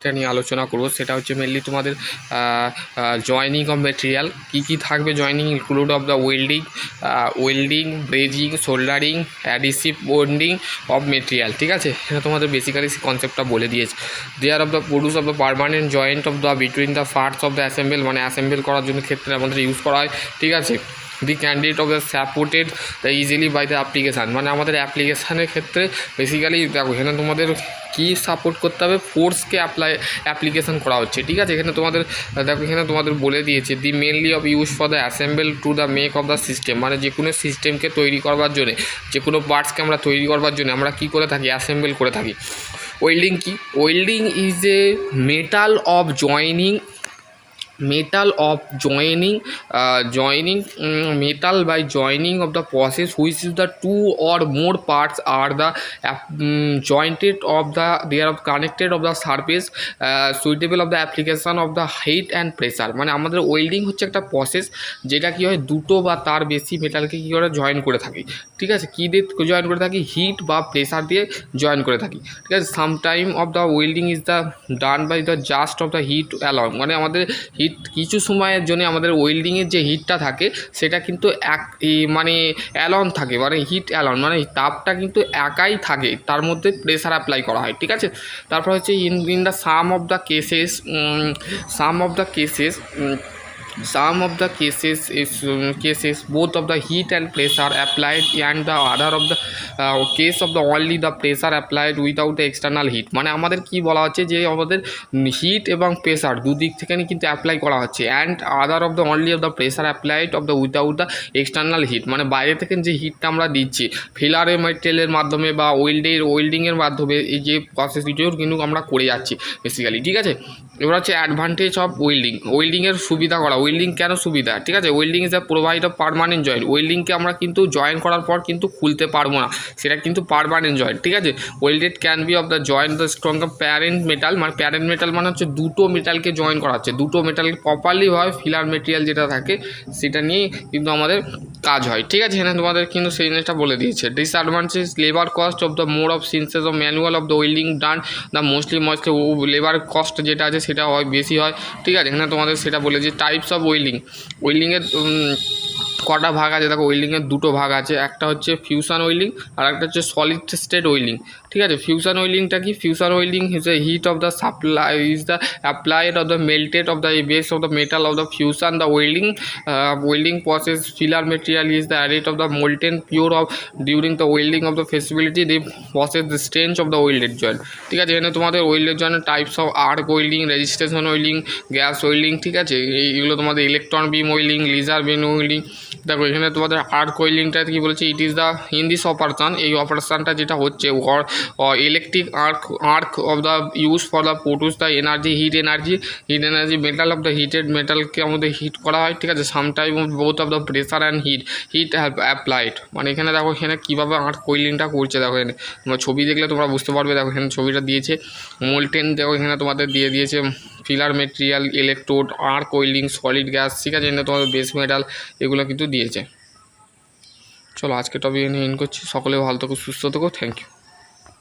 টপিকটা নিয়ে আলোচনা করবো, সেটা হচ্ছে মেনলি তোমাদের জয়েনিং অফ মেটেরিয়াল কী কী থাকবে। Joining include of the welding, brazing, soldering, adhesive bonding of material. ঠিক আছে, এটা তোমাদের বেসিক্যালি কনসেপ্টটা বলে দিয়েছে। There of the produce of the permanent joint of the between the parts of the assemble, মানে অ্যাসেম্বল করার জন্য ক্ষেত্রে আমাদের ইউজ করা হয়। ঠিক আছে, the candidate of the supported the easily by the application, মানে আমাদের অ্যাপ্লিকেশানের ক্ষেত্রে বেসিক্যালি দেখো এখানে তোমাদের কী সাপোর্ট করতে হবে, ফোর্সকে অ্যাপ্লিকেশান করা হচ্ছে। ঠিক আছে, এখানে তোমাদের দেখো এখানে তোমাদের বলে দিয়েছে the mainly of use for the assemble to the make of the system, মানে যে কোনো সিস্টেমকে তৈরি করবার জন্য, যে কোনো পার্টসকে আমরা তৈরি করবার জন্য আমরা কী করে থাকি, অ্যাসেম্বল করে থাকি। ওয়েল্ডিং কি? Welding is a metal of joining metal by joining of the process which is the two or more parts are the jointed of the they are connected of the surface suitable of the application of the heat and pressure, মানে আমাদের welding হচ্ছে একটা process যেটা কি হয় দুটো বা তার বেশি মেটালকে কী করে জয়েন করে থাকি। ঠিক আছে, কী দিয়ে জয়েন করে থাকি, হিট বা প্রেসার দিয়ে জয়েন করে থাকি। ঠিক আছে, some time of the welding is the done by the just of the heat along, মানে আমাদের হিট কিছু সময়ের জন্য আমাদের ওয়েল্ডিংয়ের যে হিটটা থাকে সেটা কিন্তু মানে অ্যালন থাকে, মানে হিট অ্যালন মানে তাপটা কিন্তু একাই থাকে, তার মধ্যে প্রেসার অ্যাপ্লাই করা হয়। ঠিক আছে, তারপর হচ্ছে in the some of the cases both of the heat and pressure applied and the other of the case of the only the pressure applied without the external heat, মানে আমাদের কি বলা হচ্ছে যে আমাদের হিট এবং প্রেসার দুদিক থেকে কিন্তু অ্যাপ্লাই করা হচ্ছে, and other of the only of the pressure applied of the without the external heat, মানে বাইরে থেকে যে হিটটা আমরা দিচ্ছি ফিলারের মেটেরিয়ালের মাধ্যমে বা ওয়েল্ডিংয়ের মাধ্যমে এই যে প্রসেসটিও কিন্তু আমরা করে যাচ্ছি বেসিক্যালি। ঠিক আছে, এবার হচ্ছে অ্যাডভান্টেজ অফ ওয়েল্ডিংয়ের সুবিধা করা। ওয়েল্ডিং কেন সুবিধা? ঠিক আছে, welding is a provide of permanent joint, ওয়েল্ডিংকে আমরা কিন্তু জয়েন করার পর কিন্তু খুলতে পারবো না, সেটা কিন্তু পারমানেন্ট জয়েন্ট। ঠিক আছে, welded can be of the joined the strong parent metal, মানে প্যারেন্ট মেটাল মানে হচ্ছে দুটো মেটালকে জয়েন করা হচ্ছে, দুটো মেটালকে প্রপারলি হয় ফিলার মেটেরিয়াল যেটা থাকে সেটা নিয়েই কিন্তু আমাদের কাজ হয়। ঠিক আছে, এখানে তোমাদের কিন্তু সেই জিনিসটা বলে দিয়েছে। Disadvantage labour cost of the mode of synthesis of manual of the welding done the mostly labour cost যেটা আছে সেটা হয় বেশি হয়। ঠিক আছে, এখানে তোমাদের সেটা বলে যে টাইপস অফ ওয়েল্ডিংয়ের কটা ভাগ আছে, দেখো ওয়েল্ডিংয়ের দুটো ভাগ আছে, একটা হচ্ছে ফিউশন ওয়েল্ডিং আর একটা হচ্ছে সলিড স্টেট ওয়েল্ডিং। ঠিক আছে, ফিউশন ওয়েল্ডিংটা কি? Fusion welding is the heat of the supply is the applied of the melted of the base of the metal of the fusion the welding process filler material is the added of the molten pure of during the welding of the feasibility the process the strength of the welded joint. ঠিক আছে, এখানে তোমাদের welded জয়েন্টের types of arc welding, registration welding, gas welding. ঠিক আছে, এইগুলো তোমাদের electron beam welding, laser beam welding. দেখো এখানে তোমাদের আর্ক ওয়েল্ডিংটা কি বলেছে, it is the in this operation, এই অপারেশনটা যেটা হচ্ছে electric arc of the use for the produce the heat energy metal of the heated মেটালকে আমাদের হিট করা হয়। ঠিক আছে, sometime both of the pressure and heat applied, মানে এখানে দেখো এখানে কীভাবে আর্ক ওয়েল্ডিংটা করছে, দেখো এখানে তোমরা ছবি দেখলে তোমরা বুঝতে পারবে। দেখো এখানে ছবিটা দিয়েছে মোল্টেন, দেখো এখানে তোমাদের দিয়ে দিয়েছে filler material, electrode, arc welding, solid gas. ঠিক আছে, এখানে তোমাদের বেস মেটাল এগুলো কিন্তু দিয়েছে। চলো আজকে টপিক এনে করছি। সকলে ভালো থাকো, সুস্থ থাকো, থ্যাংক ইউ।